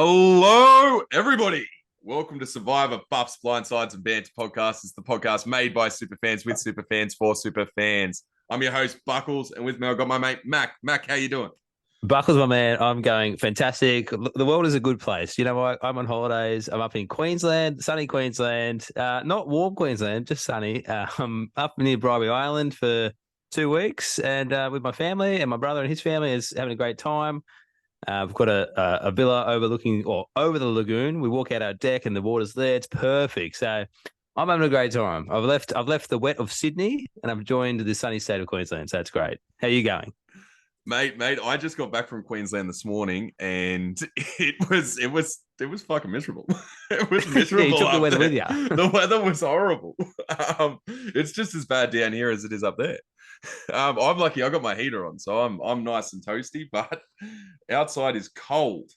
Hello, everybody. Welcome to Survivor Buffs, Blindsides, and Banter podcast. It's the podcast made by superfans with superfans for superfans. I'm your host, Buckles, and with me I've got my mate, Mac. Mac, how you doing? Buckles, my man, I'm going fantastic. Look, the world is a good place. You know what? I'm on holidays. I'm up in Queensland, sunny Queensland, not warm Queensland, just sunny. I'm up near Bribey Island for 2 weeks and with my family, and my brother and his family is having a great time. We've got a villa overlooking or over the lagoon. We walk out our deck and the water's there. It's perfect. So I'm having a great time. I've left the wet of Sydney and I've joined the sunny state of Queensland. So it's great. How are you going? Mate, I just got back from Queensland this morning and it was fucking miserable. It was Yeah, you miserable took the up weather there. with you. The weather was horrible. It's just as bad down here as it is up there. I'm lucky I got my heater on, so I'm nice and toasty, but outside is cold.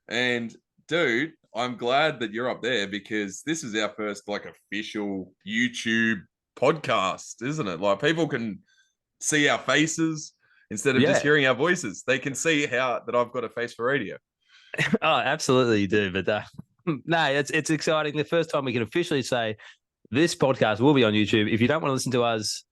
And dude, I'm glad that you're up there because this is our first like official YouTube podcast, isn't it? Like people can see our faces instead of just Yeah. hearing our voices. They can see how that I've got a face for radio. Oh, absolutely, you do. But no, it's exciting. The first time we can officially say this podcast will be on YouTube. If you don't want to listen to us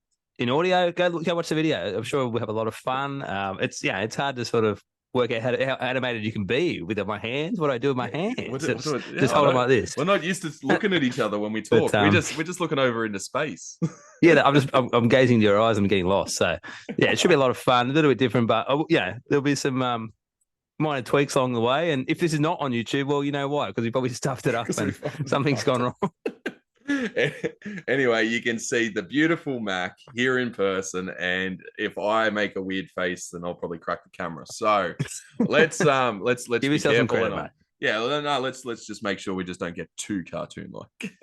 in audio, go watch the video. I'm sure we'll have a lot of fun. It's hard to sort of work out how animated you can be with my hands. What do I do with my hands? Just I hold them know. like this. We're not used to looking at each other when we But talk. We're just looking over into space. yeah, I'm gazing into your eyes. I'm getting lost. So yeah, it should be a lot of fun. A little bit different, but yeah, there'll be some minor tweaks along the way. And if this is not on YouTube, well, you know why? Because we probably stuffed it up and something's gone wrong. Anyway, you can see the beautiful Mac here in person, and if I make a weird face, then I'll probably crack the camera. So let's Give be yourself some careful credit, mate. yeah, well, no, let's just make sure we just don't get too cartoon like.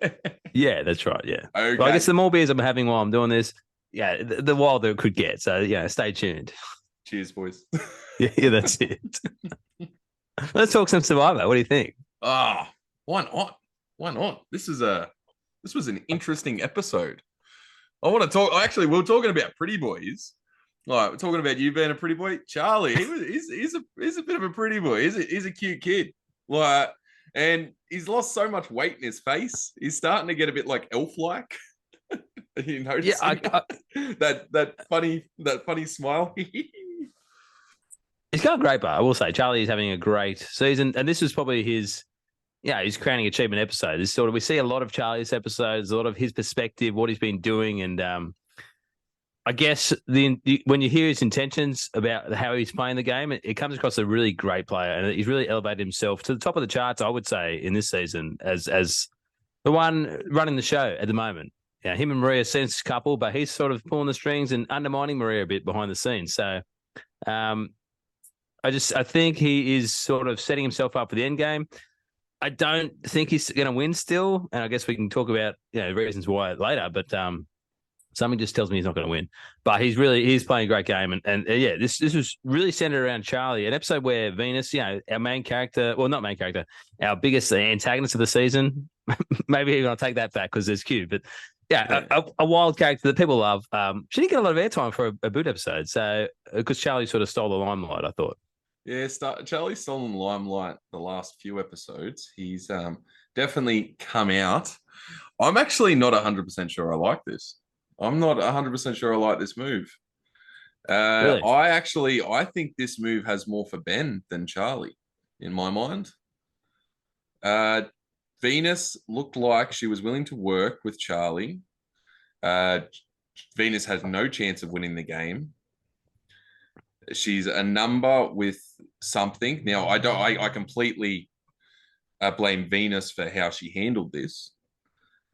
Yeah, that's right. Yeah. Well, I Okay, guess the more beers I'm having while I'm doing this, yeah, the wilder it could get. So yeah, stay tuned. cheers, boys. Yeah, that's it. Let's talk some Survivor. What do you think? Ah, why not? Why not? This was an interesting episode. I want to talk. Actually, we are talking about pretty boys. Like we're talking about you being a pretty boy, Charlie. He's a bit of a pretty boy. He's a cute kid. Like, and he's lost so much weight in his face. He's starting to get a bit like elf-like. You Yeah, notice that funny smile. he's going great, but I will say Charlie is having a great season, and this is probably his crowning achievement episode. This sort of we see a lot of Charlie's episodes, a lot of his perspective, what he's been doing, and I guess when you hear his intentions about how he's playing the game, it comes across a really great player, and he's really elevated himself to the top of the charts. I would say in this season as the one running the show at the moment. Yeah, him and Maria sense couple, but he's sort of pulling the strings and undermining Maria a bit behind the scenes. So, I think he is sort of setting himself up for the end game. I don't think he's going to win still, and I guess we can talk about reasons why later. But something just tells me he's not going to win. But he's playing a great game, and yeah, this was really centered around Charlie, an episode where Venus, our main character, well, not main character, our biggest antagonist of the season. Maybe even I'll take that back because there's Q, but yeah, a wild character that people love. She didn't get a lot of airtime for a boot episode, so because Charlie sort of stole the limelight, I thought. Yeah, Charlie's stolen the limelight the last few episodes. He's definitely come out. I'm actually not 100% sure I like this. I'm not 100% sure I like this move. Really? I think this move has more for Ben than Charlie, in my mind. Uh, Venus looked like she was willing to work with Charlie. Uh, Venus has no chance of winning the game. She's a number with something. Now, I completely blame Venus for how she handled this,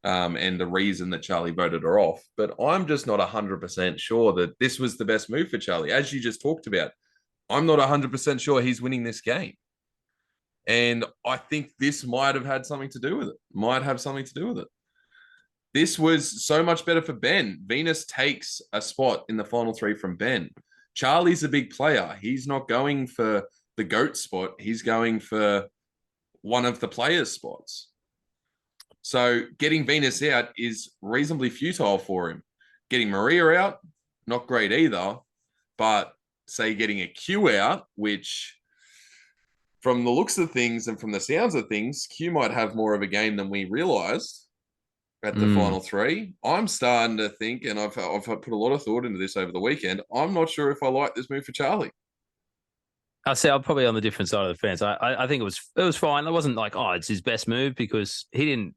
and the reason that Charlie voted her off. But I'm just not 100% sure that this was the best move for Charlie. As you just talked about, I'm not 100% sure he's winning this game. And I think this might have had something to do with it. This was so much better for Ben. Venus takes a spot in the final three from Ben. Charlie's a big player. He's not going for the GOAT spot. He's going for one of the players' spots. So getting Venus out is reasonably futile for him. Getting Maria out, not great either. But say getting a Q out, which from the looks of things and from the sounds of things, Q might have more of a game than we realized at the final three. I'm starting to think, and I've put a lot of thought into this over the weekend. I'm not sure if I like this move for Charlie. I say I'm probably on the different side of the fence. I think it was fine. It wasn't like, oh, it's his best move, because he didn't.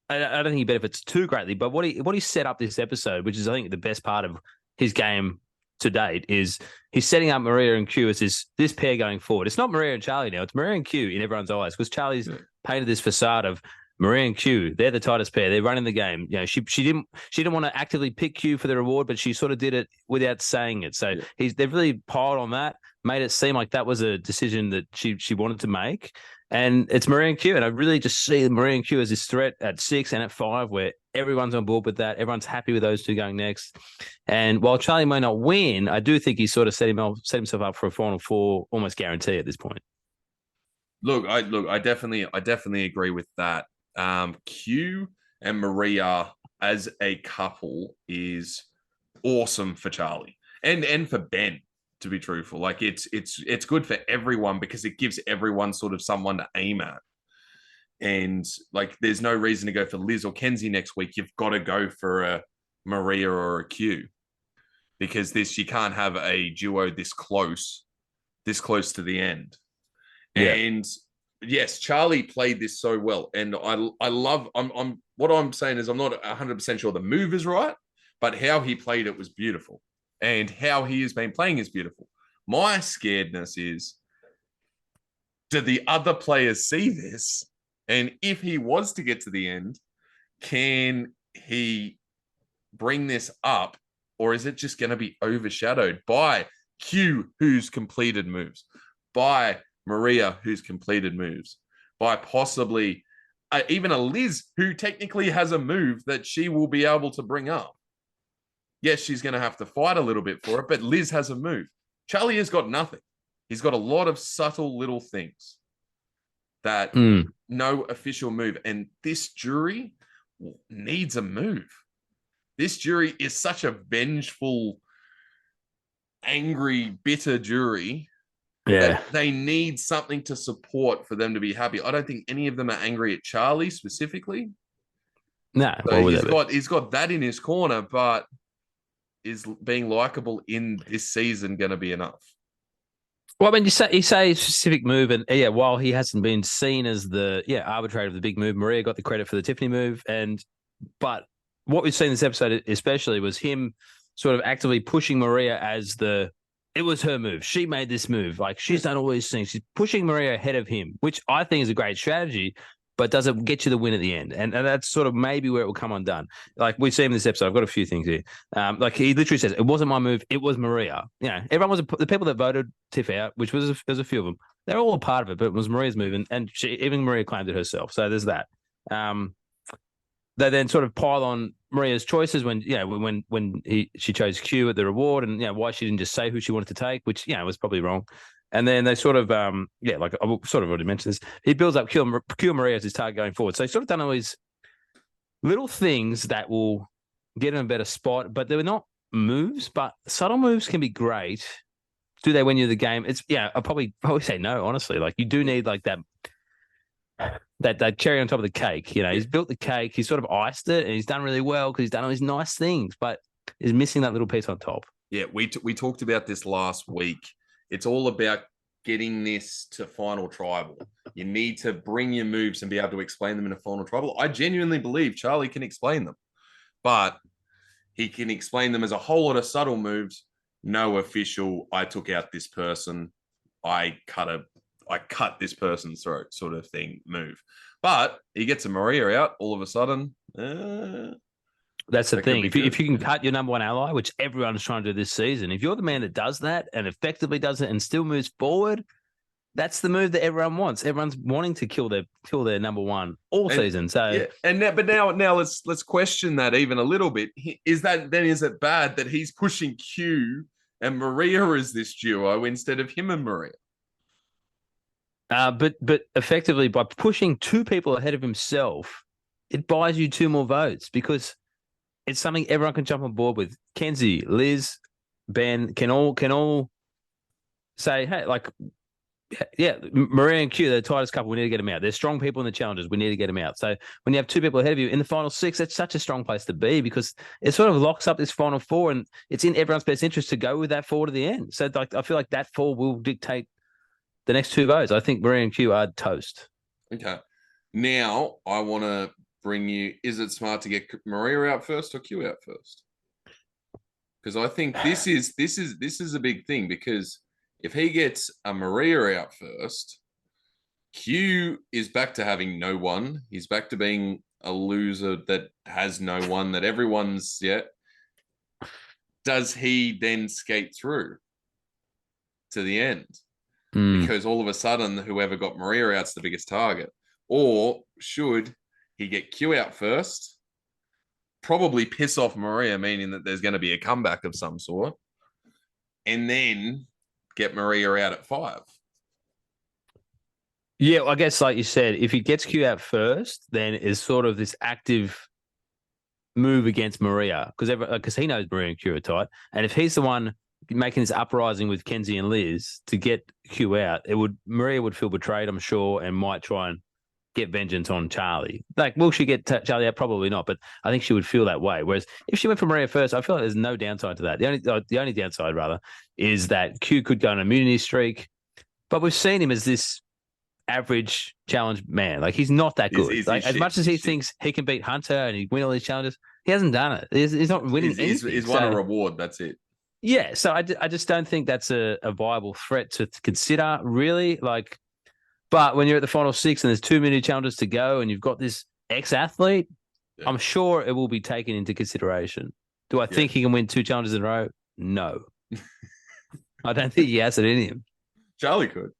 I don't think he benefits too greatly. But what he set up this episode, which is I think the best part of his game to date, is he's setting up Maria and Q as this pair going forward. It's not Maria and Charlie now. It's Maria and Q in everyone's eyes, because Charlie's painted this facade of Maria and Q. They're the tightest pair. They're running the game. You know, she didn't want to actively pick Q for the reward, but she sort of did it without saying it. So they've really piled on that, made it seem like that was a decision that she wanted to make. And it's Maria and Q. And I really just see Maria and Q as this threat at 6 and at 5, where everyone's on board with that. Everyone's happy with those two going next. And while Charlie may not win, I do think he's sort of set himself up for a final four, almost guarantee at this point. I definitely agree with that. Q and Maria as a couple is awesome for Charlie and for Ben, to be truthful. Like it's good for everyone, because it gives everyone sort of someone to aim at. And like there's no reason to go for Liz or Kenzie next week. You've got to go for a Maria or a Q, because you can't have a duo this close to the end. Yeah. And yes, Charlie played this so well, and I love. I'm what I'm saying is I'm not 100% sure the move is right, but how he played it was beautiful, and how he has been playing is beautiful. My scaredness is, do the other players see this? And if he was to get to the end, can he bring this up, or is it just going to be overshadowed by Q, who's completed moves, by Maria, who's completed moves, by possibly even a Liz, who technically has a move that she will be able to bring up? Yes, she's going to have to fight a little bit for it, but Liz has a move. Charlie has got nothing. He's got a lot of subtle little things that no official move. And this jury needs a move. This jury is such a vengeful, angry, bitter jury. Yeah, they need something to support for them to be happy. I don't think any of them are angry at Charlie specifically. No, so he's got that in his corner, but is being likable in this season going to be enough? Well, I mean, you say specific move, and while he hasn't been seen as the arbitrator of the big move, Maria got the credit for the Tiffany move, but what we've seen this episode especially was him sort of actively pushing Maria as it was her move. She made this move. Like, she's done all these things. She's pushing Maria ahead of him, which I think is a great strategy, but does it get you the win at the end? And that's sort of maybe where it will come undone. Like we've seen in this episode, I've got a few things here. Like he literally says, it wasn't my move, it was Maria. You know, everyone was the people that voted Tiff out, which was there's a few of them. They're all a part of it, but it was Maria's move, and even Maria claimed it herself. So there's that. They then sort of pile on Maria's choices when she chose Q at the reward, and why she didn't just say who she wanted to take, which was probably wrong. And then they sort of, like I sort of already mentioned this, he builds up Q Maria as his target going forward. So he's sort of done all these little things that will get him a better spot, but they're not moves, but subtle moves can be great. Do they win you the game? It's, I'll probably say no, honestly. Like, you do need like that cherry on top of the cake. He's built the cake, he's sort of iced it, and he's done really well because he's done all these nice things, but he's missing that little piece on top. Yeah, we talked about this last week. It's all about getting this to final tribal. You need to bring your moves and be able to explain them in a final tribal. I genuinely believe Charlie can explain them, but he can explain them as a whole lot of subtle moves. No official, I took out this person, I cut this person's throat sort of thing move. But he gets a Maria out all of a sudden. That's the thing. If you can cut your number one ally, which everyone's trying to do this season, if you're the man that does that and effectively does it and still moves forward, that's the move that everyone wants. Everyone's wanting to kill their number one all season. So but now let's question that even a little bit. Is it bad that he's pushing Q and Maria as this duo instead of him and Maria? But effectively, by pushing two people ahead of himself, it buys you two more votes, because it's something everyone can jump on board with. Kenzie, Liz, Ben can all say, hey, like, Yeah, Maria and Q, they're the tightest couple. We need to get them out. They're strong people in the challenges. We need to get them out. So when you have two people ahead of you in the final six, that's such a strong place to be because it sort of locks up this final four, and it's in everyone's best interest to go with that four to the end. So like, I feel like that four will dictate the next two votes. I think Maria and Q are toast. Okay. Now I want to bring you. Is it smart to get Maria out first or Q out first? Because I think this is a big thing. Because if he gets a Maria out first, Q is back to having no one. He's back to being a loser that has no one. That everyone's yet. Does he then skate through to the end? Mm. Because all of a sudden, whoever got Maria out's the biggest target. Or should he get Q out first? Probably piss off Maria, meaning that there's going to be a comeback of some sort, and then get Maria out at 5. Yeah, I guess like you said, if he gets Q out first, then it's sort of this active move against Maria because he knows Maria and Q are tight, and if he's the one making this uprising with Kenzie and Liz to get Q out, Maria would feel betrayed, I'm sure, and might try and get vengeance on Charlie. Like, will she get Charlie out? Probably not, but I think she would feel that way. Whereas if she went for Maria first, I feel like there's no downside to that. The only downside rather is that Q could go on a immunity streak, but we've seen him as this average challenge man. Like, he's not that good. Like, as much as he thinks he can beat Hunter and he win all these challenges, he hasn't done it. He's not winning anything. He's won a reward. That's it. Yeah, so I just don't think that's a viable threat to consider, really. Like, but when you're at the final six and there's 2 minute challenges to go and you've got this ex-athlete, yeah, I'm sure it will be taken into consideration. Do I think he can win 2 challenges in a row? No. I don't think he has it in him. Charlie could.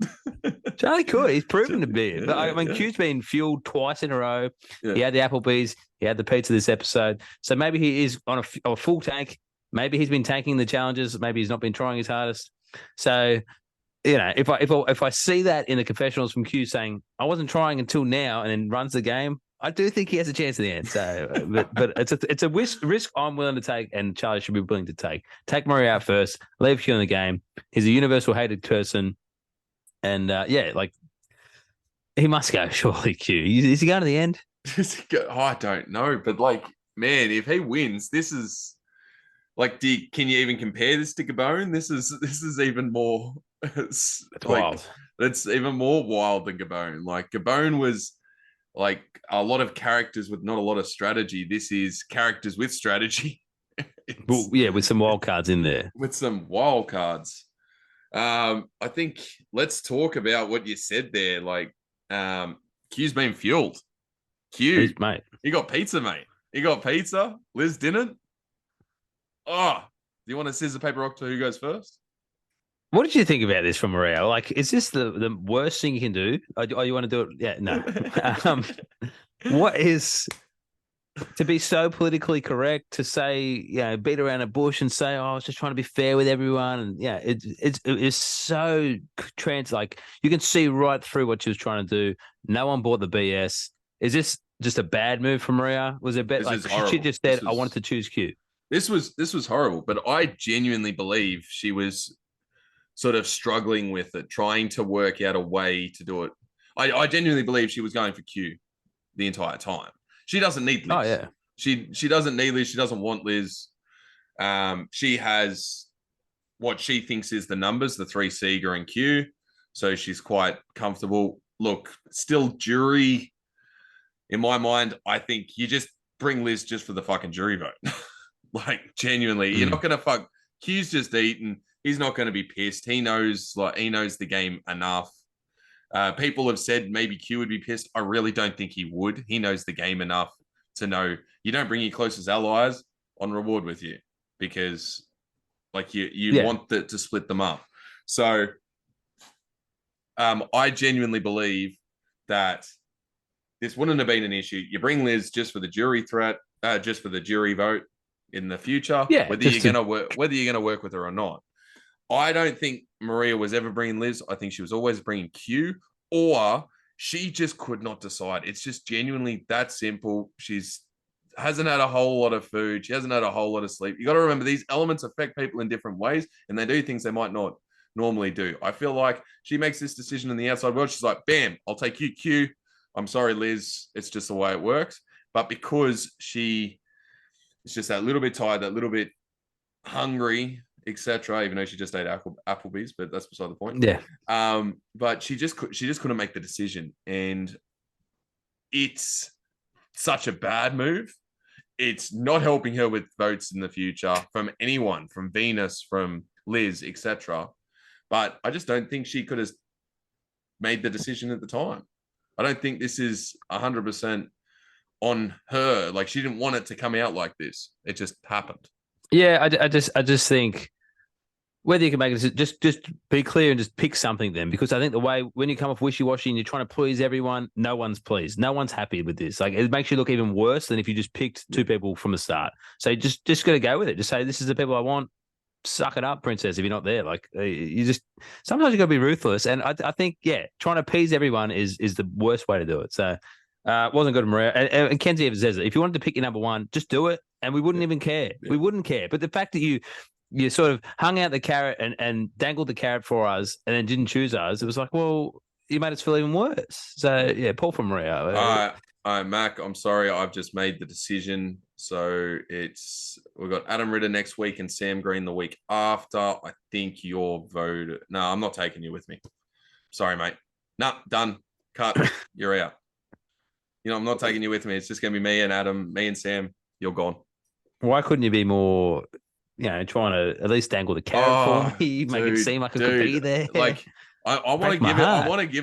Charlie could. He's proven to be. But I mean, Q's been fueled twice in a row. Yeah. He had the Applebee's. He had the pizza this episode. So maybe he is on a full tank. Maybe he's been tanking the challenges. Maybe he's not been trying his hardest. So, you know, if I see that in the confessionals from Q saying I wasn't trying until now, and then runs the game, I do think he has a chance at the end. So, but it's a risk I'm willing to take, and Charlie should be willing to take. Take Murray out first, leave Q in the game. He's a universal hated person, and like he must go. Surely, Q. Is he going to the end? I don't know, but like, man, if he wins, this is. Like, can you even compare this to Gabon? This is even more. It's like, wild. That's even more wild than Gabon. Like, Gabon was like a lot of characters with not a lot of strategy. This is characters with strategy. Well, yeah, with some wild cards in there. With some wild cards. I think let's talk about what you said there. Like, Q's been fueled. Q, mate. He got pizza, mate. He got pizza. Liz didn't. Oh, do you want to scissor, paper, rock to who goes first? What did you think about this from Maria? Like, is this the worst thing you can do? Or you want to do it? Yeah, no. What is to be so politically correct to say, beat around a bush and say, I was just trying to be fair with everyone. And it's so like you can see right through what she was trying to do. No one bought the BS. Is this just a bad move from Maria? Was it better? Like, she just said, I wanted to choose Q. This was horrible, but I genuinely believe she was sort of struggling with it, trying to work out a way to do it. I genuinely believe she was going for Q the entire time. She doesn't need Liz. Oh, yeah. She doesn't need Liz. She doesn't want Liz. She has what she thinks is the numbers, the 3 Seeger and Q. So she's quite comfortable. Look, still jury. In my mind, I think you just bring Liz just for the fucking jury vote. Like, genuinely, you're not gonna fuck. Q's just eaten. He's not gonna be pissed. He knows the game enough. People have said maybe Q would be pissed. I really don't think he would. He knows the game enough to know you don't bring your closest allies on reward with you because, like, you want to split them up. So, I genuinely believe that this wouldn't have been an issue. You bring Liz just for the jury threat, just for the jury vote. In the future, whether you're gonna work with her or not. I don't think Maria was ever bringing Liz. I think she was always bringing Q, or she just could not decide. It's just genuinely that simple. She's hasn't had a whole lot of food. She hasn't had a whole lot of sleep. You got to remember these elements affect people in different ways, and they do things they might not normally do. I feel like she makes this decision in the outside world. She's like, bam, I'll take you, Q. I'm sorry, Liz. It's just the way it works. But because she is just that little bit tired, that little bit hungry, etc. Even though she just ate Applebee's, but that's beside the point. Yeah. But she just couldn't make the decision, and it's such a bad move. It's not helping her with votes in the future from anyone, from Venus, from Liz, etc. But I just don't think she could have made the decision at the time. I don't think this is 100% on her. Like, she didn't want it to come out like this. It just happened. Yeah, I just think whether you can make it, just be clear and just pick something then, because I think the way when you come off wishy-washy and you're trying to please everyone, no one's pleased. No one's happy with this. Like, it makes you look even worse than if you just picked two people from the start. So just got to go with it. Just say, this is the people I want. Suck it up, princess, if you're not there. Like, you just, sometimes you got to be ruthless. And I think, trying to appease everyone is the worst way to do it. So it wasn't good of Maria. And Kenzie even says it. If you wanted to pick your number one, just do it. And we wouldn't even care. Yeah. We wouldn't care. But the fact that you sort of hung out the carrot and dangled the carrot for us and then didn't choose us, it was like, well, you made us feel even worse. So, yeah, Paul from Maria. All right, Mac, I'm sorry. I've just made the decision. So we've got Adam Ritter next week and Sam Green the week after. I think you're voted. No, I'm not taking you with me. Sorry, mate. No, done. Cut. You're out. I'm not taking you with me. It's just going to be me and Adam, me and Sam. You're gone. Why couldn't you be more, trying to at least dangle the carrot for me, make it seem like I could be there? Like, I want to give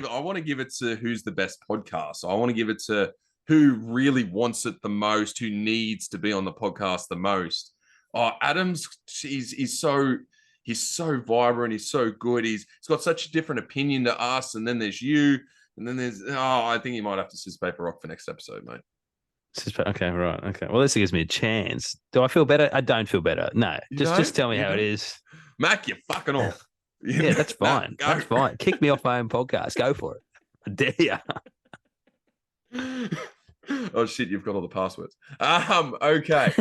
it. I want to give it to who's the best podcast. I want to give it to who really wants it the most, who needs to be on the podcast the most. Oh, Adam's he's so vibrant. He's so good. He's got such a different opinion to us. And then there's you. And then there's I think you might have to scissors paper rock for next episode, mate. Okay, right. Okay. Well, this gives me a chance. Do I feel better? I don't feel better. No, just tell me how it is. Mac, you're fucking off. Yeah, that's fine. No, that's fine. Kick me off my own podcast. Go for it. I dare you. Oh shit, you've got all the passwords. Okay.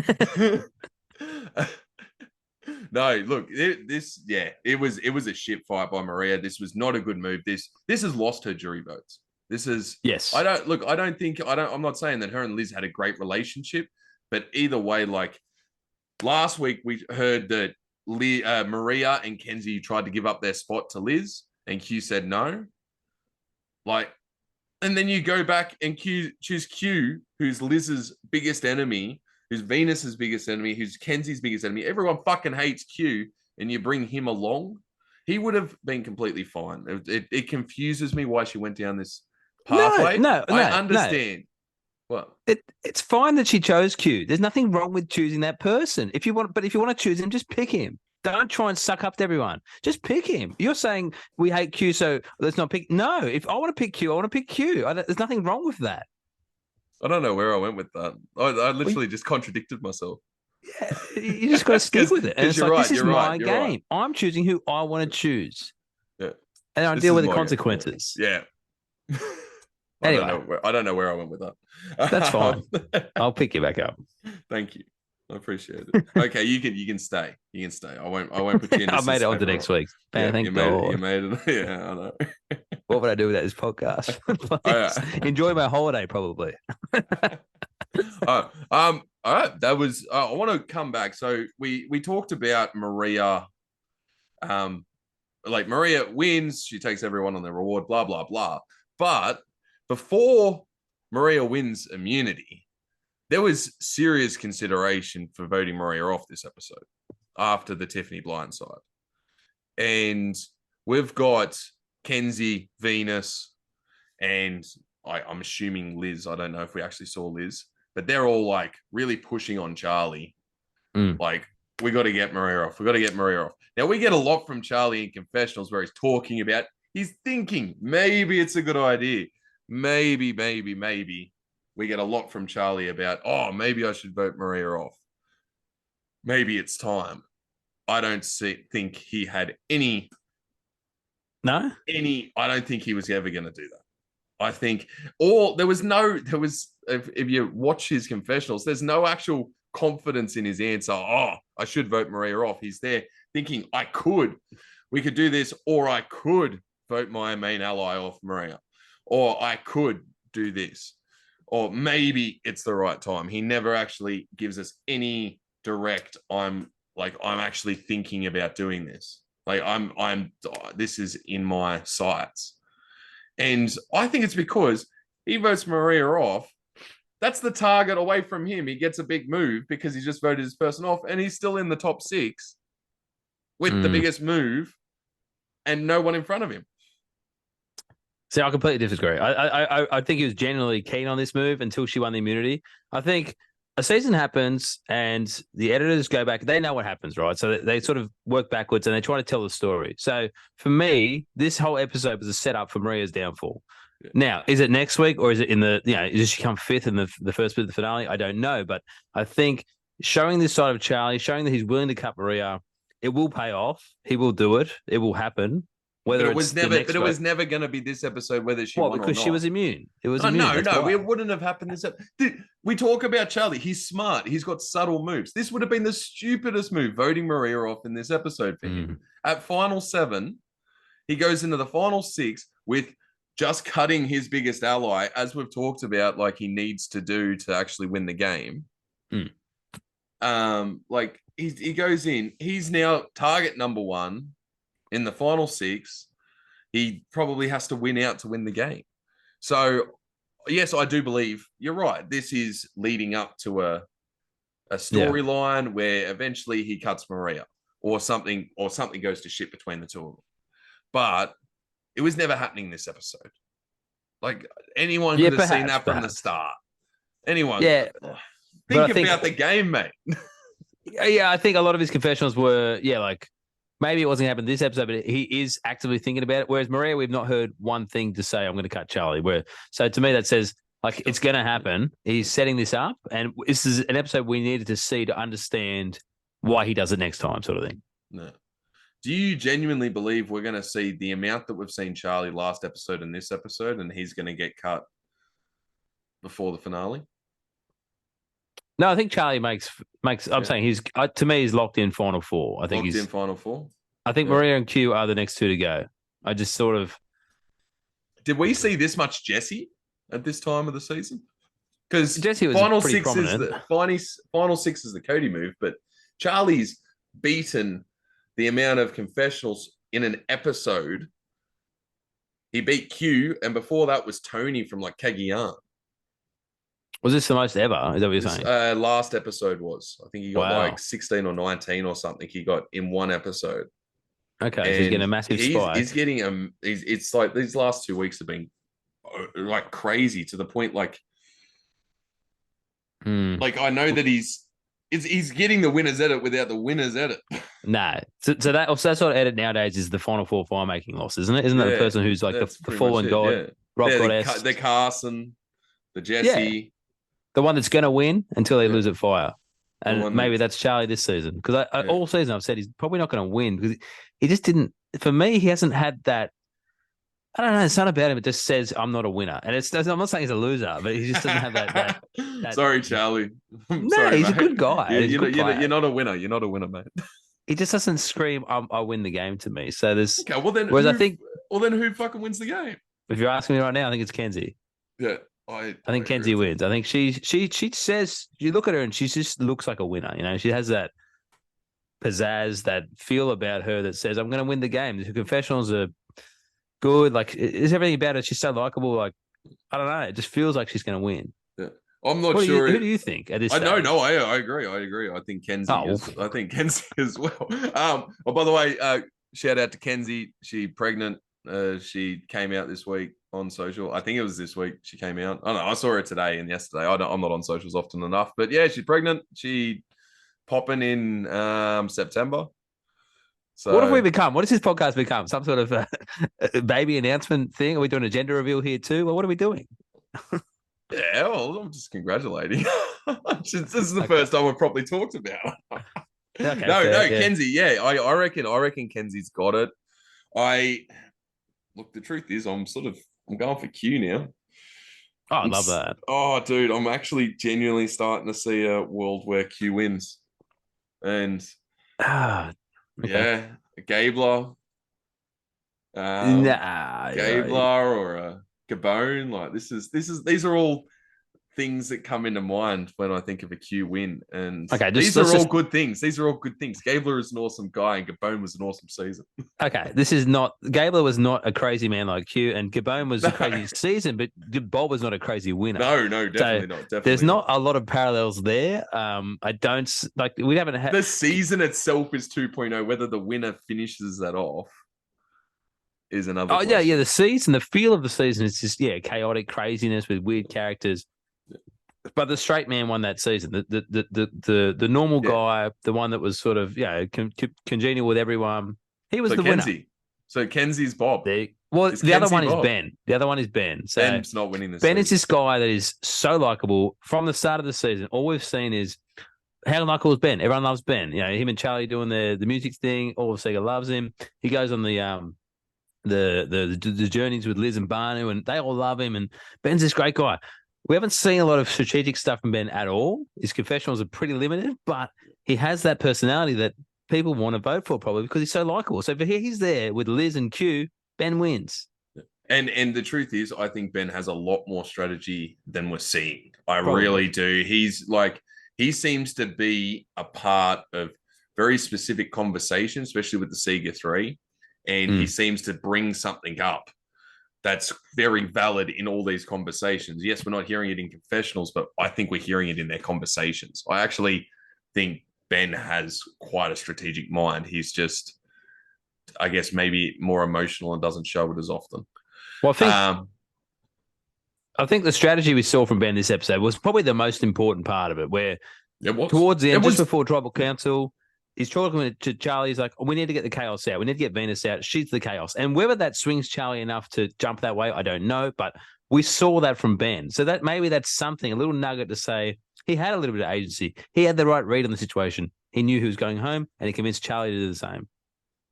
No, look, it was a shit fight by Maria. This was not a good move. This has lost her jury votes. This is yes. I'm not saying that her and Liz had a great relationship, but either way, like last week we heard that Maria and Kenzie tried to give up their spot to Liz, and Q said no. Like, and then you go back and choose Q, who's Liz's biggest enemy, who's Venus's biggest enemy, who's Kenzie's biggest enemy. Everyone fucking hates Q, and you bring him along. He would have been completely fine. It confuses me why she went down this pathway. No, I understand. No. What? It's fine that she chose Q. There's nothing wrong with choosing that person. If you want to choose him, just pick him. Don't try and suck up to everyone. Just pick him. You're saying we hate Q, so let's not pick. No, if I want to pick Q, I want to pick Q. There's nothing wrong with that. I don't know where I went with that. I literally just contradicted myself. Yeah, you just got to stick with it. And it's like, right, this is my game. Right. I'm choosing who I want to choose. Yeah. And I deal with the consequences. Yeah. Anyway. I don't know where I went with that. That's fine. I'll pick you back up. Thank you. I appreciate it. Okay, you can stay. You can stay. I won't put you in. I made it on to next week. Man, thank God. You made it. Yeah, I know. What would I do without this podcast? Enjoy my holiday, probably. All right. That was. I want to come back. So we talked about Maria. Like Maria wins, she takes everyone on their reward. Blah blah blah. But before Maria wins immunity, there was serious consideration for voting Maria off this episode after the Tiffany blindside. And we've got Kenzie, Venus, and I'm assuming Liz. I don't know if we actually saw Liz, but they're all like really pushing on Charlie. Like, we got to get Maria off. We got to get Maria off. Now, we get a lot from Charlie in confessionals where he's talking about, he's thinking maybe it's a good idea. Maybe. We get a lot from Charlie about, maybe I should vote Maria off. Maybe it's time. I don't think he had any. No? I don't think he was ever going to do that. I think, if you watch his confessionals, there's no actual confidence in his answer. I should vote Maria off. He's there thinking I could, we could do this, or I could vote my main ally off Maria, or I could do this, or maybe it's the right time. He never actually gives us any direct, I'm actually thinking about doing this. Like this is in my sights. And I think it's because he votes Maria off. That's the target away from him. He gets a big move because he just voted his person off, and he's still in the top 6 with the biggest move and no one in front of him. See, I completely disagree. I think he was genuinely keen on this move until she won the immunity. I think a season happens and the editors go back. They know what happens, right? So they sort of work backwards and they try to tell the story. So for me, this whole episode was a setup for Maria's downfall. Yeah. Now, is it next week or is it in the, does she come 5th in the first bit of the finale? I don't know. But I think showing this side of Charlie, showing that he's willing to cut Maria, it will pay off. He will do it. It will happen. Whether it was never going to be this episode whether she won or not. Because she was immune. It was immune. No, it wouldn't have happened this episode. We talk about Charlie. He's smart. He's got subtle moves. This would have been the stupidest move, voting Maria off in this episode for him. At final 7, he goes into the final 6 with just cutting his biggest ally, as we've talked about, like he needs to do to actually win the game. He goes in. He's now target number 1. In the final 6, he probably has to win out to win the game. So, yes, I do believe you're right. This is leading up to a storyline where eventually he cuts Maria or something goes to shit between the two of them. But it was never happening this episode. Like, anyone could have seen that from the start. Anyone. Yeah. Think about the game, mate. Yeah, I think a lot of his confessionals were, maybe it wasn't happening this episode, but he is actively thinking about it. Whereas Maria, we've not heard one thing to say, I'm going to cut Charlie. So to me, that says, it's going to happen. He's setting this up. And this is an episode we needed to see to understand why he does it next time, sort of thing. No. Do you genuinely believe we're going to see the amount that we've seen Charlie last episode and this episode, and he's going to get cut before the finale? No, I think Charlie makes. I'm saying to me, he's locked in final 4. I think he's in final 4. I think Maria and Q are the next 2 to go. I just sort of. Did we see this much Jesse at this time of the season? Because Jesse was final pretty 6 prominent. is final 6 is the Cody move, but Charlie's beaten the amount of confessionals in an episode. He beat Q, and before that was Tony from Cagayan. Was this the most ever? Is that what you're saying? Last episode was. I think he got 16 or 19 or something. He got in one episode. Okay, so he's getting a massive spike. He's getting it's like these last 2 weeks have been crazy to the point I know that he's getting the winner's edit without the winner's edit. No, so that sort of edit nowadays is the final 4 fire making loss, isn't it? Isn't that the person who's the fallen god, rock goddess, the Carson, the Jesse. The one that's going to win until they lose at fire. And maybe that's Charlie this season. Because all season I've said he's probably not going to win because he just didn't. For me, he hasn't had that. I don't know. It's not about him. It just says, I'm not a winner. And I'm not saying he's a loser, but he just doesn't have that Sorry, Charlie. Sorry, he's a good guy. You're not a winner. You're not a winner, mate. He just doesn't scream, I win the game to me. So there's. Okay, well then. Then who fucking wins the game? If you're asking me right now, I think it's Kenzie. Yeah. I think Kenzie wins. I think she says, you look at her and she just looks like a winner. She has that pizzazz, that feel about her that says, I'm going to win the game. The confessionals are good. Is everything about her? She's so likable. I don't know. It just feels like she's going to win. Yeah. I'm not sure. Who do you think at this stage? I agree. I think Kenzie I think Kenzie as well. By the way, shout out to Kenzie. She pregnant. She came out this week on social. I think it was this week she came out. I don't know. I saw her today and yesterday. I'm not on socials often enough, but yeah, she's pregnant. She popping in September. So what have we become? What has this podcast become? Some sort of a baby announcement thing? Are we doing a gender reveal here too? Well, what are we doing? Yeah, well, I'm just congratulating. This is the first time we've properly talked about. Okay, no, Kenzie. Yeah, I reckon Kenzie's got it. Look, the truth is, I'm going for Q now. Oh, I love that. Oh, dude, I'm actually genuinely starting to see a world where Q wins. And okay. Gabler, Nah, Gabler or a Gabon. Like these are all things that come into mind when I think of a Q win. And okay. these Let's are all just good things. These are all good things. Gabler is an awesome guy, and Gabon was an awesome season. okay. This is not Gabler was not a crazy man like Q, and Gabon was No, a crazy season, but Bob was not a crazy winner. no, So definitely not. there's Definitely not not. a lot of parallels there. I don't like we haven't had. The season itself is 2.0. Whether the winner finishes that off is another Oh yeah. question. The season, the feel of the season is just chaotic craziness with weird characters. But the straight man won that season. The normal Yeah. guy, the one that was sort of congenial with everyone, he was So the winner. Kenzie. So Kenzie's Bob. Well, Is the other Kenzie one is Bob? Ben. The other one is Ben. So Ben's not winning this Ben is season. this guy that is so likable from the start of the season. All we've seen is how likable is Ben. Everyone loves Ben. Him and Charlie doing the music thing. All of Sega loves him. He goes on the journeys with Liz and Barnu, and they all love him. And Ben's this great guy. We haven't seen a lot of strategic stuff from Ben at all. His confessionals are pretty limited, but he has that personality that people want to vote for probably because he's so likable. So if he's there with Liz and Q, Ben wins. And the truth is, I think Ben has a lot more strategy than we're seeing. I Probably. really do. He seems to be a part of very specific conversations, especially with the Sega 3. And he seems to bring something up that's very valid in all these conversations. Yes, we're not hearing it in confessionals, but I think we're hearing it in their conversations. I actually think Ben has quite a strategic mind. He's just, I guess, maybe more emotional and doesn't show it as often. Well, I think the strategy we saw from Ben this episode was probably the most important part of it, where towards the end, just before Tribal Council, he's talking to Charlie. He's like, we need to get the chaos out. We need to get Venus out. She's the chaos. And whether that swings Charlie enough to jump that way, I don't know. But we saw that from Ben. So that maybe that's something, a little nugget to say he had a little bit of agency. He had the right read on the situation. He knew he was going home, and he convinced Charlie to do the same.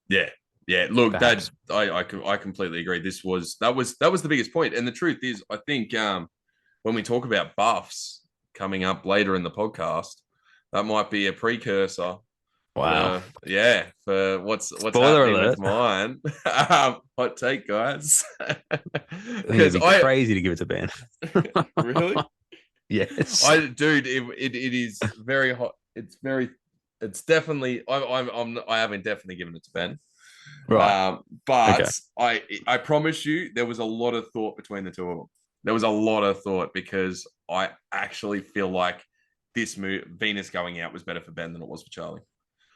Yeah. Yeah, look, Perhaps. I completely agree. That was the biggest point. And the truth is, I think when we talk about buffs coming up later in the podcast, that might be a precursor. Wow. For what's Spoiler happening alert. with mine. Hot take, guys. Because it'd be crazy to give it to Ben. Really? Yes. Dude, it is very hot. It's definitely I haven't definitely given it to Ben. Right. But okay. I promise you there was a lot of thought between the two of them. There was a lot of thought because I actually feel like this move, Venus going out, was better for Ben than it was for Charlie.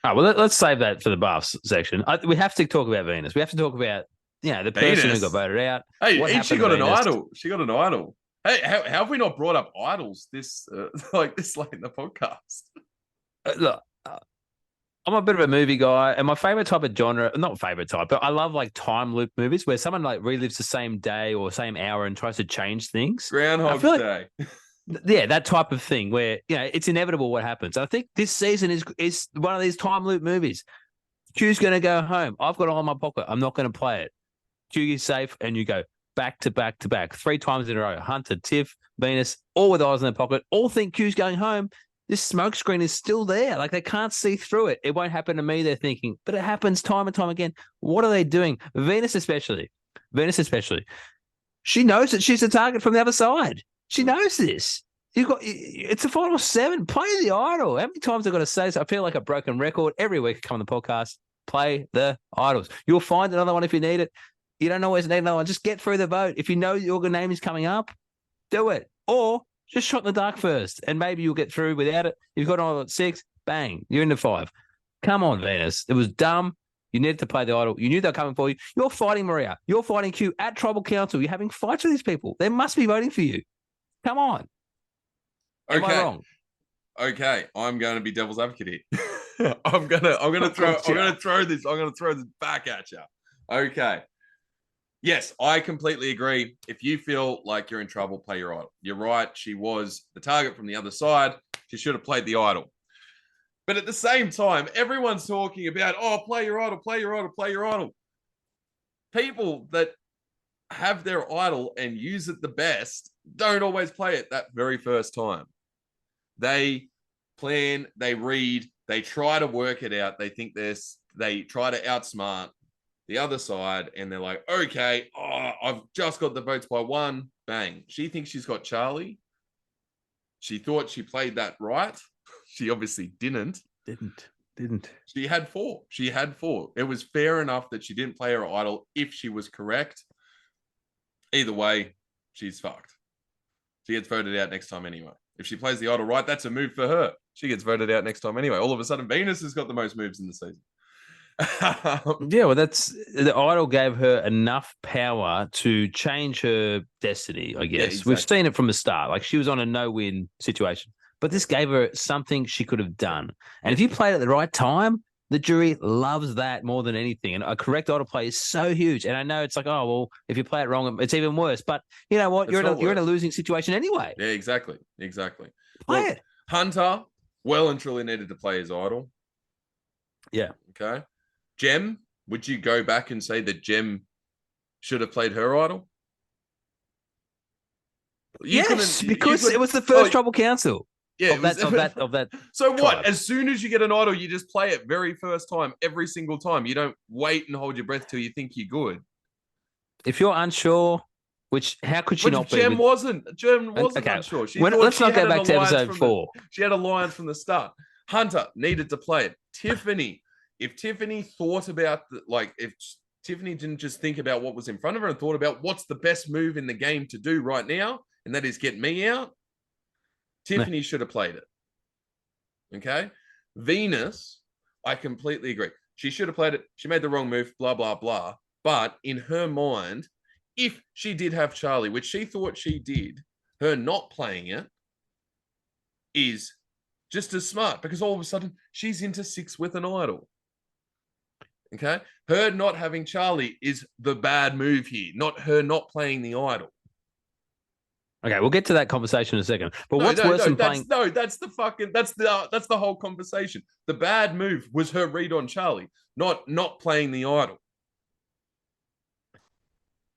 All right, well, let's save that for the buffs section. We have to talk about Venus. We have to talk about the person who got voted out. Hey, she got an idol. She got an idol. Hey, how have we not brought up idols this this late in the podcast? Look, I'm a bit of a movie guy, and my favorite type of genre, not favorite type, but I love like time loop movies where someone like relives the same day or same hour and tries to change things. Groundhog's Day. Yeah, that type of thing where it's inevitable what happens. I think this season is one of these time loop movies. Q's going to go home. I've got it all in my pocket. I'm not going to play it. Q is safe, and you go back to back to back 3 times in a row. Hunter, Tiff, Venus, all with eyes in their pocket, all think Q's going home. This smoke screen is still there. Like they can't see through it. It won't happen to me, they're thinking, but it happens time and time again. What are they doing? Venus especially. She knows that she's a target from the other side. She knows this. It's the final 7. Play the idol. How many times I've got to say this? I feel like a broken record every week. I come on the podcast. Play the idols. You'll find another one if you need it. You don't always need another one. Just get through the vote. If you know your name is coming up, do it. Or just shot in the dark first, and maybe you'll get through without it. You've got on at 6, bang, you're into 5. Come on, Venus. It was dumb. You needed to play the idol. You knew they were coming for you. You're fighting Maria. You're fighting Q at Tribal Council. You're having fights with these people. They must be voting for you. Come on. Am I wrong? Okay, I'm going to be devil's advocate here. I'm gonna throw this back at you. Okay. Yes, I completely agree. If you feel like you're in trouble, play your idol. You're right. She was the target from the other side. She should have played the idol. But at the same time, everyone's talking about, play your idol, play your idol, play your idol. People that have their idol and use it the best don't always play it that very first time. They plan, they read, they try to work it out. They think they try to outsmart the other side, and they're like, okay, I've just got the votes by one. Bang. She thinks she's got Charlie. She thought she played that right. She obviously didn't. Didn't. She had four. It was fair enough that she didn't play her idol if she was correct. Either way, she's fucked. She gets voted out next time anyway. If she plays the idol right, that's a move for her. She gets voted out next time anyway. All of a sudden, Venus has got the most moves in the season. Yeah, well, the idol gave her enough power to change her destiny, I guess. Yeah, exactly. We've seen it from the start. Like, she was on a no-win situation, but this gave her something she could have done. And if you played at the right time, the jury loves that more than anything. And a correct idol play is so huge. And I know it's like, oh, well, if you play it wrong, it's even worse. But you know what? You're in a losing situation anyway. Yeah, exactly. Play it. Hunter well and truly needed to play his idol. Yeah. Okay. Gem, would you go back and say that Gem should have played her idol? Yes, because it was the first tribal council. Yeah, of that. So what? Tribe. As soon as you get an idol, you just play it very first time, every single time. You don't wait and hold your breath till you think you're good. If you're unsure, how could she not be? Gem wasn't unsure. Let's not go back to episode 4. She had alliance from the start. Hunter needed to play it. Tiffany, if Tiffany thought about if Tiffany didn't just think about what was in front of her and thought about what's the best move in the game to do right now, and that is get me out, Tiffany should have played it. Okay? Venus, I completely agree. She should have played it. She made the wrong move, blah, blah, blah. But in her mind, if she did have Charlie, which she thought she did, her not playing it is just as smart, because all of a sudden she's into 6 with an idol. Okay? Her not having Charlie is the bad move here, not her not playing the idol. Okay, we'll get to that conversation in a second. But what's worse than playing? That's the whole conversation. The bad move was her read on Charlie, not playing the idol.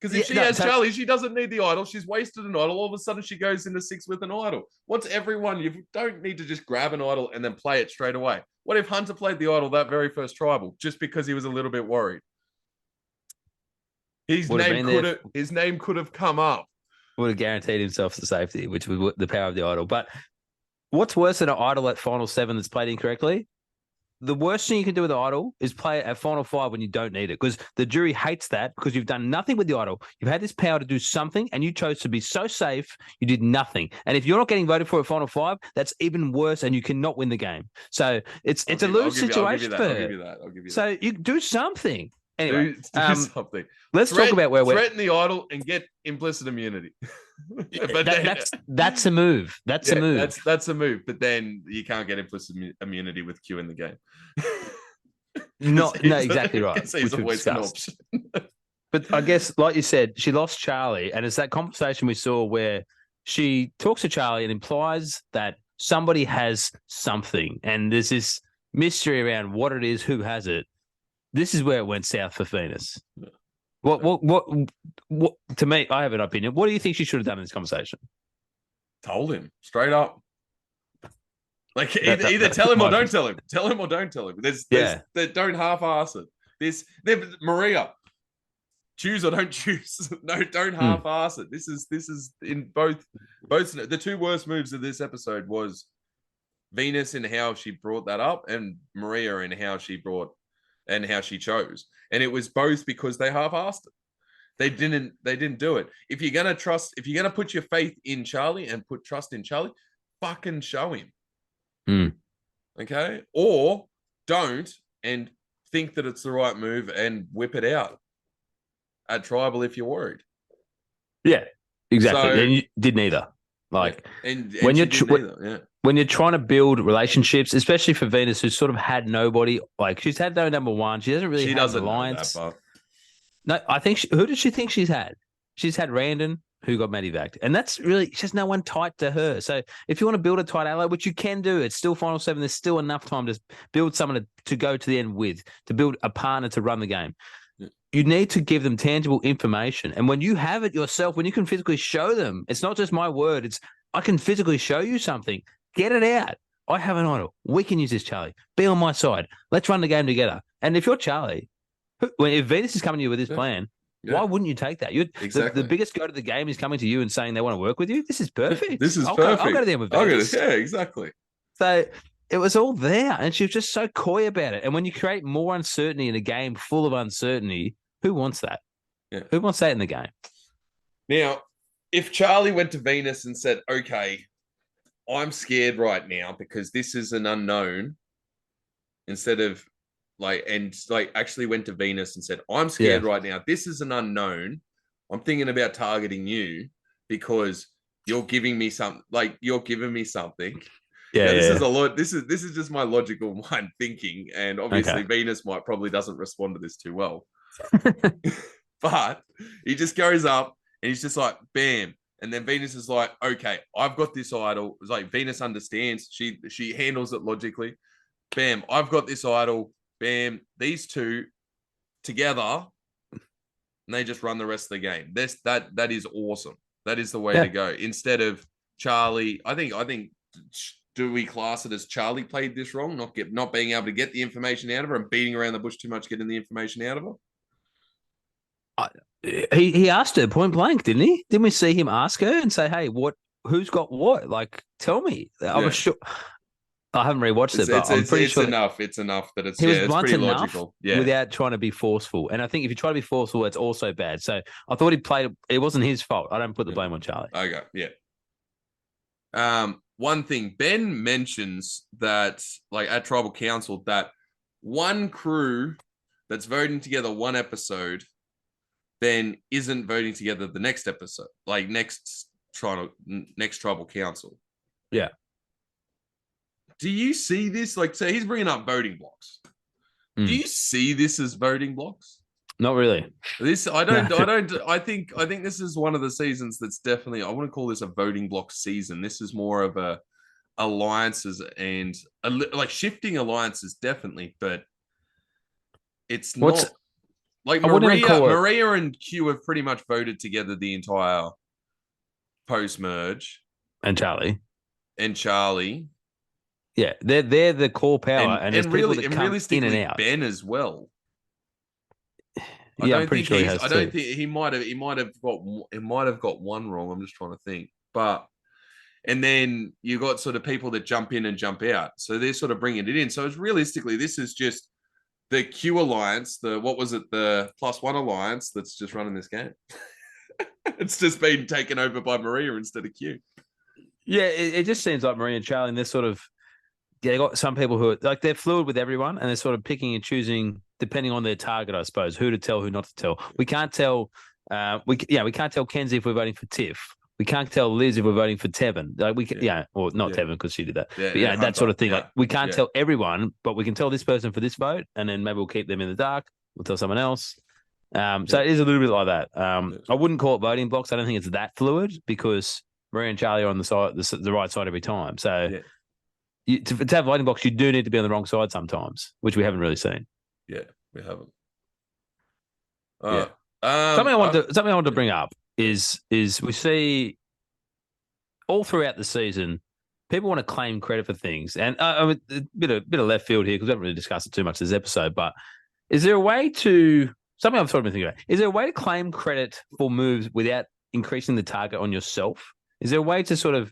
Because if she has Charlie, she doesn't need the idol. She's wasted an idol. All of a sudden, she goes into 6 with an idol. What's everyone? You don't need to just grab an idol and then play it straight away. What if Hunter played the idol that very first tribal just because he was a little bit worried? His name could have come up. Would have guaranteed himself the safety, which was the power of the idol. But what's worse than an idol at Final 7 that's played incorrectly? The worst thing you can do with the idol is play it at Final 5 when you don't need it, because the jury hates that, because you've done nothing with the idol. You've had this power to do something, and you chose to be so safe, you did nothing. And if you're not getting voted for at Final 5, that's even worse, and you cannot win the game. So it's a lose situation for her. I'll give you that. So you do something. Anyway, do something. Let's talk about where we're threaten the idol and get implicit immunity. But that's a move. That's a move. That's a move. But then you can't get implicit immunity with Q in the game. No, exactly right. He's always an option. But I guess, like you said, she lost Charlie, and it's that conversation we saw where she talks to Charlie and implies that somebody has something, and there's this mystery around what it is, who has it. This is where it went south for Venus. What? To me, I have an opinion. What do you think she should have done in this conversation? Told him straight up. Like either tell him or don't tell him. Tell him or don't tell him. Don't half-ass it. Maria, choose or don't choose. No, don't half-ass it. This is in both. The two worst moves of this episode was Venus in how she brought that up, and Maria in how she brought. And how she chose. And it was both because they half-assed it. They didn't do it. If you're gonna put your faith in Charlie and put trust in Charlie, fucking show him. Okay? Or don't and think that it's the right move and whip it out at tribal if you're worried. Yeah, exactly. So, and you did neither. When you're trying to build relationships, especially for Venus, who's sort of had nobody, like she's had no number one. She doesn't really have an alliance. No, I think who does she think she's had? She's had Randon, who got medevaced, and that's really she has no one tight to her. So if you want to build a tight ally, which you can do, it's still Final 7. There's still enough time to build someone to go to the end with, to build a partner to run the game. You need to give them tangible information, and when you have it yourself, when you can physically show them, it's not just my word. It's I can physically show you something. Get it out. I have an idol. We can use this, Charlie. Be on my side. Let's run the game together. And if you're Charlie, When if Venus is coming to you with this Yeah, plan, yeah, why wouldn't you take that? You the exactly. biggest go to the game is coming to you and saying they want to work with you. This is This perfect. is I'll go perfect. to them with I'll get it. Venus. Yeah, exactly. So it was all there, and she was just so coy about it. And when you create more uncertainty in a game full of uncertainty, who wants that? Yeah. Who wants that in the game? Now, if Charlie went to Venus and said, "Okay, I'm scared right now because this is an unknown," instead of like actually went to Venus and said, "I'm Yeah, scared right now. This is an unknown. I'm thinking about targeting you because you're giving me something. Like you're giving me something." yeah, Now, this is yeah. a lot. This is just my logical mind thinking, and Okay. obviously Venus might probably doesn't respond to this too well. But he just goes up and he's just like, bam. And then Venus is like, okay, I've got this idol. It's like Venus understands. She handles it logically. Bam, I've got this idol. Bam, these two together, and they just run the rest of the game. That is awesome. That is the way to Yeah. go. Instead of Charlie, I think do we class it as Charlie played this wrong, not being able to get the information out of her and beating around the bush too much, getting the information out of her? I, he asked her point blank, didn't he? Didn't we see him ask her and say, "Hey, what? Who's got what? Like, tell me." I'm Yeah. sure. I haven't rewatched It's it, but it's I'm it's pretty it's sure that enough. It's enough that he was it's blunt pretty enough logical. Yeah. without trying to be forceful. And I think if you try to be forceful, it's also bad. So I thought he played. It wasn't his fault. I don't put the Yeah. blame on Charlie. Okay. Yeah. One thing Ben mentions that like at Tribal Council that one crew that's voting together one episode then isn't voting together the next episode, like next Tribal Council. Yeah. Do you see this? Like, so he's bringing up voting blocks. Do Mm. you see this as voting blocks? Not really. This No. I think this is one of the seasons that's definitely I want to call this a voting block season. This is more of a alliances and like shifting alliances definitely, but it's What's not like I wouldn't even call it. Maria and Q have pretty much voted together the entire post merge, And Charlie. and Charlie Yeah, they're the core power, and there's and people really that and come in and realistically out. Ben as well. Yeah, I'm pretty sure he has I don't too. think he might have got one wrong. I'm just trying to think, but and then you got sort of people that jump in and jump out, so they're sort of bringing it in. So it's realistically, this is just the Q alliance, the what was it, the +1 alliance that's just running this game. It's just been taken over by Maria instead of Q. Yeah, it just seems like Maria and Charlie, and they're sort of they got some people who are like they're fluid with everyone, and they're sort of picking and choosing depending on their target, I suppose, who to tell, who not to tell. We can't tell. We can't tell Kenzie if we're voting for Tiff. We can't tell Liz if we're voting for Tevin. Like or not Tevin because she did that. Yeah, But yeah, that sort Hunter. of thing. Yeah, Like we can't yeah, tell everyone, but we can tell this person for this vote, and then maybe we'll keep them in the dark. We'll tell someone else. So yeah, it is a little bit like that. yeah. I wouldn't call it voting blocks. I don't think it's that fluid because Maria and Charlie are on the right side every time. So Yeah. to have voting blocks, you do need to be on the wrong side sometimes, which we haven't really seen. Yeah, we haven't. Yeah. Um, Something I want to bring up is we see all throughout the season people want to claim credit for things, and I mean, a bit of left field here because we haven't really discussed it too much this episode. But is there a way to something I've sort of been thinking about? Is there a way to claim credit for moves without increasing the target on yourself? Is there a way to sort of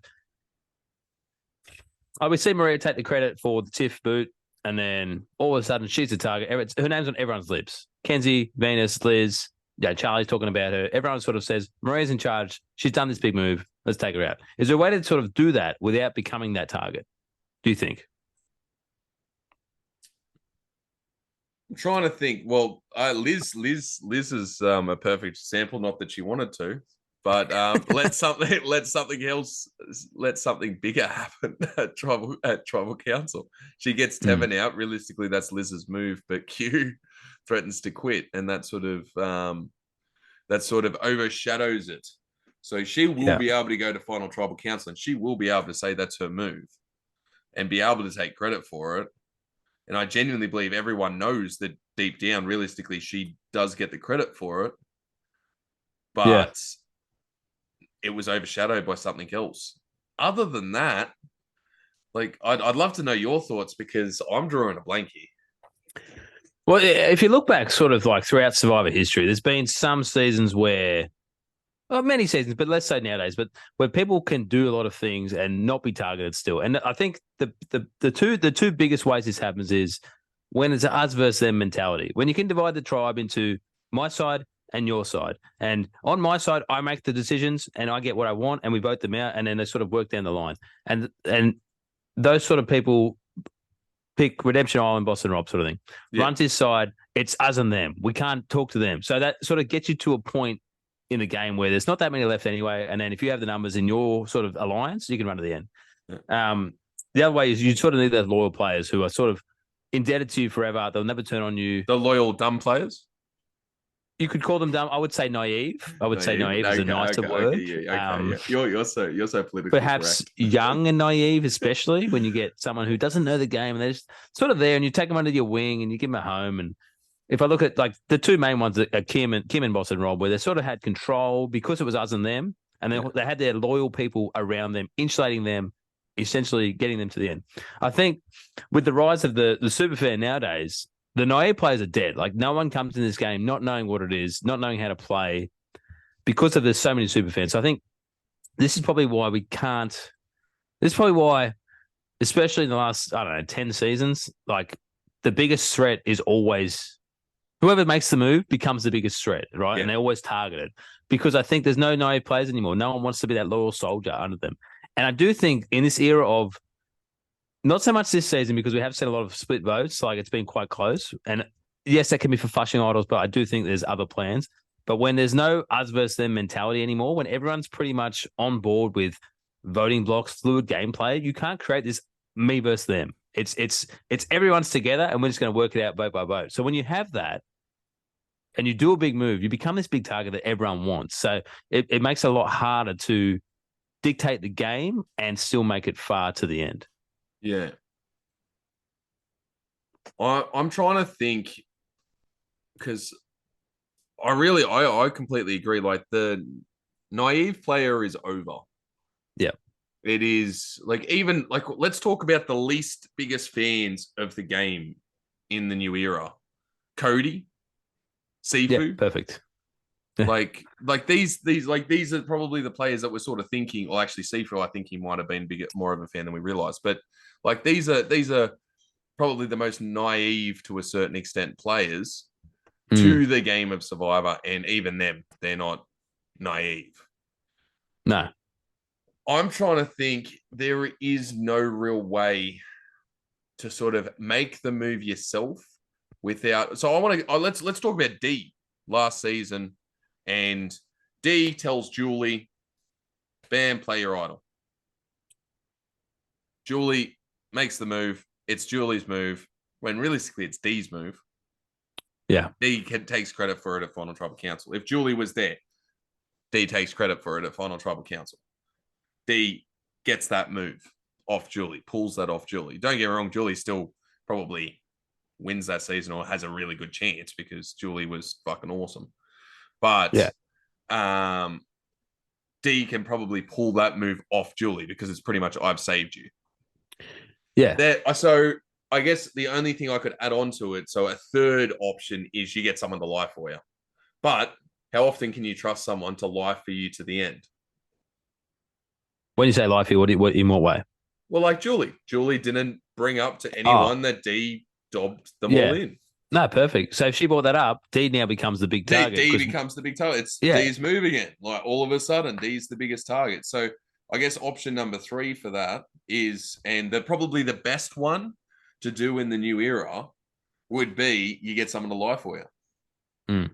I would see Maria take the credit for the Tiff boot, and then all of a sudden she's the target. Her name's on everyone's lips. Kenzie, Venus, Liz, Charlie's talking about her. Everyone sort of says, Maria's in charge. She's done this big move. Let's take her out. Is there a way to sort of do that without becoming that target? Do you think? I'm trying to think. Well, Liz is a perfect example. Not that she wanted to, but let something bigger happen at tribal council. She gets Tevin out. Realistically, that's Liz's move, but Q threatens to quit, and that sort of overshadows it. So she will be able to go to final tribal council, and she will be able to say that's her move, and be able to take credit for it. And I genuinely believe everyone knows that deep down, realistically, she does get the credit for it. Yeah. But it was overshadowed by something else. Other than that, like I'd love to know your thoughts because I'm drawing a blank here. Well, if you look back sort of like throughout Survivor history, there's been some seasons where, well, many seasons, but let's say nowadays, but where people can do a lot of things and not be targeted still. And I think the two biggest ways this happens is when it's an us versus them mentality. When you can divide the tribe into my side and your side. And on my side, I make the decisions and I get what I want and we vote them out and then they sort of work down the line. And those sort of people pick Redemption Island, Boston Rob sort of thing. Yeah. Runs his side, it's us and them. We can't talk to them. So that sort of gets you to a point in the game where there's not that many left anyway. And then if you have the numbers in your sort of alliance, you can run to the end. Yeah. The other way is you sort of need those loyal players who are sort of indebted to you forever. They'll never turn on you. The loyal dumb players. You could call them dumb. I would say naive. I would say naive is a nicer word. Yeah. You're so politically perhaps correct. Young and naive, especially when you get someone who doesn't know the game and they're just sort of there, and you take them under your wing and you give them a home. And if I look at like the two main ones are Kim and Boston Rob, where they sort of had control because it was us and them, and they had their loyal people around them, insulating them, essentially getting them to the end. I think with the rise of the superfan nowadays, the naive players are dead. Like no one comes in this game not knowing what it is, not knowing how to play, because of there's so many superfans. So I think this is probably why we can't. This is probably why, especially in the last 10 seasons, like the biggest threat is always whoever makes the move becomes the biggest threat, right? Yeah. And they're always targeted because I think there's no naive players anymore. No one wants to be that loyal soldier under them. And I do think in this era of not so much this season because we have seen a lot of split votes, like it's been quite close. And yes, that can be for flushing idols, but I do think there's other plans. But when there's no us versus them mentality anymore, when everyone's pretty much on board with voting blocks, fluid gameplay, you can't create this me versus them. It's everyone's together and we're just going to work it out vote by vote. So when you have that and you do a big move, you become this big target that everyone wants. So it makes it a lot harder to dictate the game and still make it far to the end. Yeah. I'm trying to think because I completely agree. Like the naive player is over. Yeah. It is like even like let's talk about the least biggest fans of the game in the new era. Cody, Sifu. Yeah, perfect. Like these are probably the players that we're sort of thinking. Well, actually, Sifu, I think he might have been more of a fan than we realized. But like these are probably the most naive to a certain extent players to the game of Survivor, and even them, they're not naive. No. I'm trying to think. There is no real way to sort of make the move yourself without. So I want to let's talk about D last season, and D tells Julie, "Bam, play your idol." Julie makes the move. It's Julie's move when realistically it's D's move. Yeah. D takes credit for it at Final Tribal Council. If Julie was there, D takes credit for it at Final Tribal Council. D gets that move off Julie, pulls that off Julie. Don't get me wrong, Julie still probably wins that season or has a really good chance because Julie was fucking awesome. But D can probably pull that move off Julie because it's pretty much I've saved you. Yeah. So I guess the only thing I could add on to it, so a third option is you get someone to lie for you. But how often can you trust someone to lie for you to the end? When you say lie for you, what in what way? Well, like Julie. Julie didn't bring up to anyone that D dobbed them all in. No, perfect. So if she brought that up, D now becomes the big target. D becomes the big target. It's D's move again. Like all of a sudden, D's the biggest target. So I guess option number 3 for that is, and probably the best one to do in the new era would be you get someone to lie for you.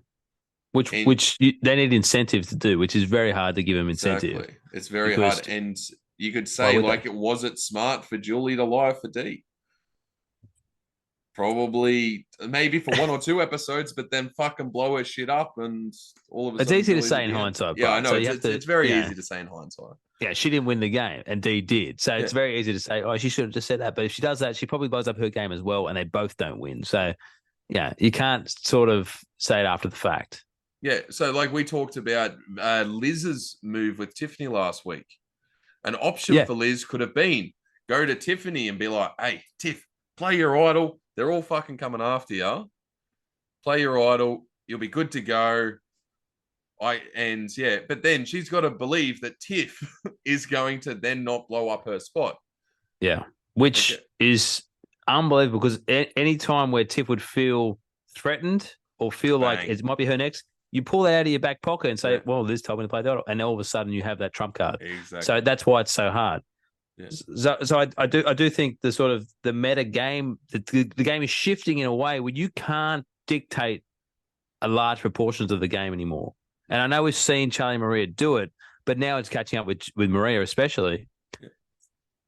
Which they need incentive to do, which is very hard to give them incentive. Exactly. It's very hard. And you could say, was it smart for Julie to lie for D? Probably, maybe for 1 or 2 episodes, but then fucking blow her shit up and all of a sudden. It's easy to say in hindsight. Yeah, I know. So it's very easy to say in hindsight. Yeah, she didn't win the game and D did. So it's very easy to say, oh, she should have just said that. But if she does that, she probably blows up her game as well and they both don't win. So, yeah, you can't sort of say it after the fact. Yeah, so like we talked about Liz's move with Tiffany last week. An option for Liz could have been go to Tiffany and be like, hey, Tiff, play your idol. They're all fucking coming after you. play your idol, you'll be good to go. But then she's got to believe that Tiff is going to then not blow up her spot. Yeah, which is unbelievable because any time where Tiff would feel threatened or feel like it might be her next, you pull that out of your back pocket and say, well, Liz told me to play that. And all of a sudden you have that trump card. Exactly. So that's why it's so hard. Yeah. So I do think the sort of the meta game, the game is shifting in a way where you can't dictate a large proportions of the game anymore. And I know we've seen Charlie and Maria do it, but now it's catching up with Maria especially. Yeah.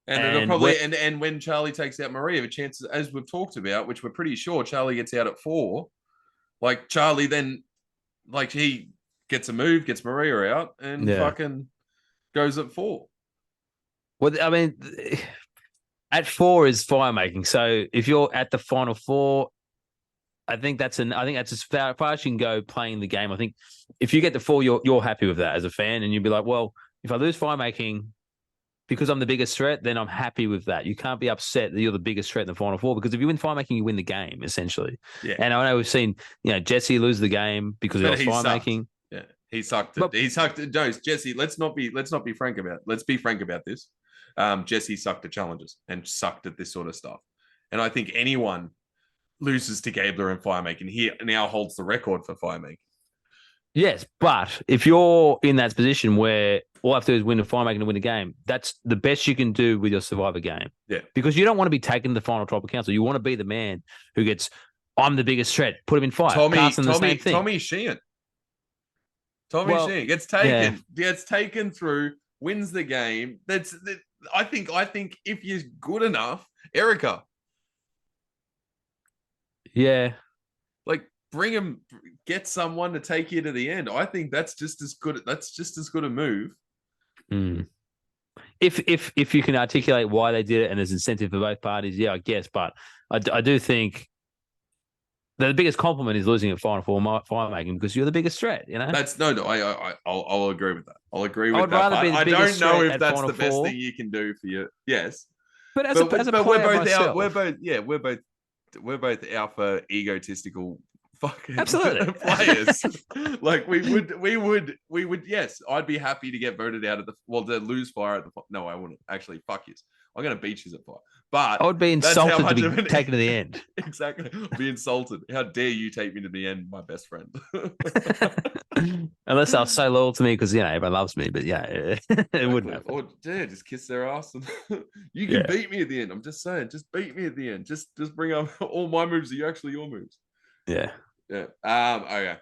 And it'll probably and when Charlie takes out Maria, the chances, as we've talked about, which we're pretty sure Charlie gets out at 4, like Charlie then, like he gets a move, gets Maria out, and fucking goes at 4. Well, I mean, at 4 is fire making. So if you're at the final 4, I think that's as far as you can go playing the game. I think if you get the 4, you're happy with that as a fan, and you'd be like, well, if I lose fire making because I'm the biggest threat, then I'm happy with that. You can't be upset that you're the biggest threat in the final 4 because if you win fire making, you win the game essentially. Yeah. And I know we've seen Jesse lose the game because he lost fire making. Yeah, he sucked it. He sucked it. No, Jesse. Let's not be frank about it. Let's be frank about this. Jesse sucked at challenges and sucked at this sort of stuff. And I think anyone loses to Gabler in fire making, he now holds the record for fire making. Yes, but if you're in that position where all I have to do is win a fire making to win a game, that's the best you can do with your survivor game. Yeah. Because you don't want to be taken to the final tribal council. You want to be the man who gets, I'm the biggest threat, put him in fire. Tommy Sheehan gets taken through, wins the game. I think if you're good enough, Erica. Yeah. Like bring him, get someone to take you to the end. I think that's just as good. That's just as good a move. Mm. If you can articulate why they did it and there's incentive for both parties, yeah, I guess. But I do think the biggest compliment is losing at final 4 fire making because you're the biggest threat. That's I'll agree with that. I'll agree with that. I don't know if that's the best thing you can do for you. Yes, but as a player, we're both alpha egotistical fucking absolutely players. Like we would. Yes, I'd be happy to get voted out of to lose fire at the. No, I wouldn't actually. Fuck yes, I'm gonna beat you at fire. But I would be insulted to be taken to the end. Exactly, I'd be insulted. How dare you take me to the end, my best friend? Unless they're so loyal to me because everyone loves me. But it wouldn't happen. Or just kiss their ass and you can beat me at the end. I'm just saying, just beat me at the end. Just bring up all my moves are actually your moves. Yeah. Yeah. Okay.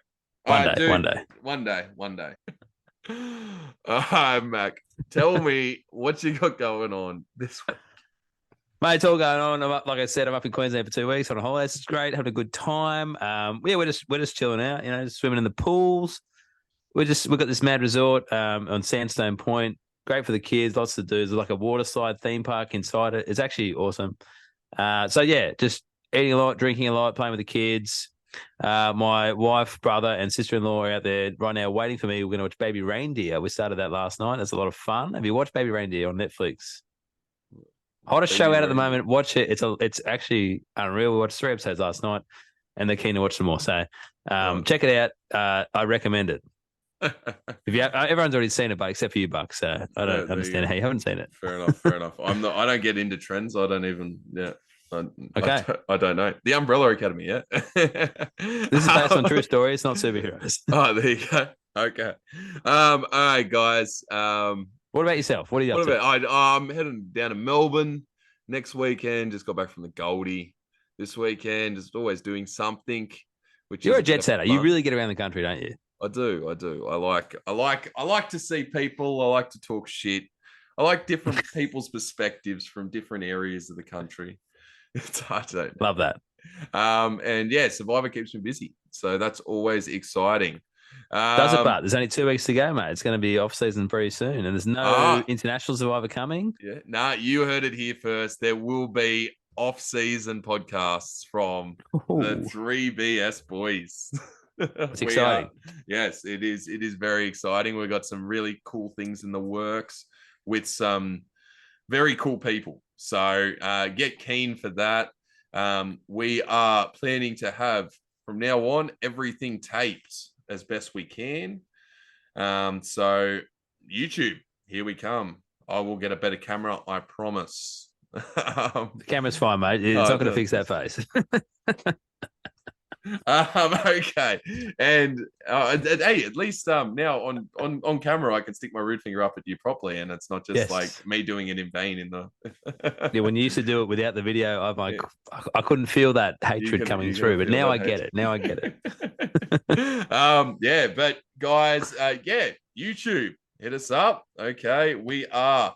One day. All right, Mac. Tell me what you got going on this week. Mate, it's all going on. Like I said, I'm up in Queensland for 2 weeks on a holiday. It's great, having a good time. We're just chilling out, just swimming in the pools. We've got this mad resort on Sandstone Point. Great for the kids, lots to do. There's like a water slide theme park inside it. It's actually awesome. Just eating a lot, drinking a lot, playing with the kids. My wife, brother, and sister-in-law are out there right now waiting for me. We're going to watch Baby Reindeer. We started that last night. It's a lot of fun. Have you watched Baby Reindeer on Netflix? Hottest show out at the moment. Watch it. It's actually unreal. We watched 3 episodes last night, and they're keen to watch some more. So check it out. I recommend it. Everyone's already seen it, but except for you, Buck. So I don't understand how you haven't seen it. Fair enough. I don't get into trends. I don't even. Yeah. Okay. I don't know. The Umbrella Academy. Yeah. This is based on true stories, not superheroes. Oh, there you go. Okay. All right, guys. What about yourself? What are you up to? I'm heading down to Melbourne next weekend. Just got back from the Goldie this weekend. Just always doing something. You're a jet setter. You really get around the country, don't you? I do. I like to see people. I like to talk shit. I like different people's perspectives from different areas of the country. It's hard to love that. And yeah, Survivor keeps me busy, so that's always exciting. Does it? But there's only 2 weeks to go, mate. It's going to be off season very soon, and there's no international Survivor coming. Yeah, you heard it here first. There will be off-season podcasts from the 3BS boys. It's exciting. Yes, it is. It is very exciting. We've got some really cool things in the works with some very cool people. So get keen for that. We are planning to have from now on, everything taped as best we can. So YouTube, here we come. I will get a better camera, I promise. The camera's fine, mate. It's not going to fix that face. Okay, and hey, at least now on camera I can stick my root finger up at you properly, and it's not just like me doing it in vain in the. Yeah, when you used to do it without the video, I'm like, I couldn't feel that hatred coming through, but now I get it. Now I get it. Yeah, but guys, YouTube, hit us up. Okay, we are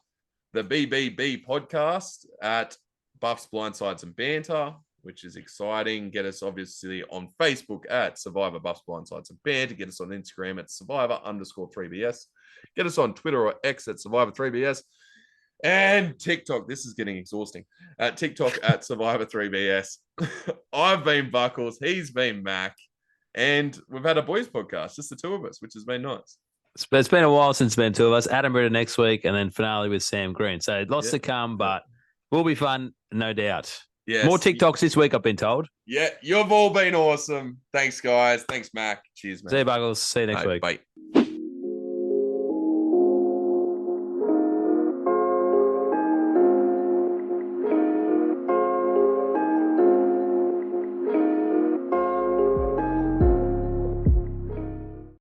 the BBB podcast at Buffs, Blindsides, and Banter, which is exciting. Get us obviously on Facebook at Survivor Buffs, Blindsides, and Banter. Get us on Instagram at Survivor_3BS. Get us on Twitter or X at Survivor3BS. And TikTok. This is getting exhausting. TikTok at Survivor3BS. I've been Buckles. He's been Mac. And we've had a boys podcast, just the two of us, which has been nice. It's been a while since it's been two of us. Adam Ritter next week, and then finale with Sam Green. So lots to come, but will be fun, no doubt. Yes. More TikToks this week, I've been told. Yeah, you've all been awesome. Thanks, guys. Thanks, Mac. Cheers, man. See you, Buggles. See you next week. Bye.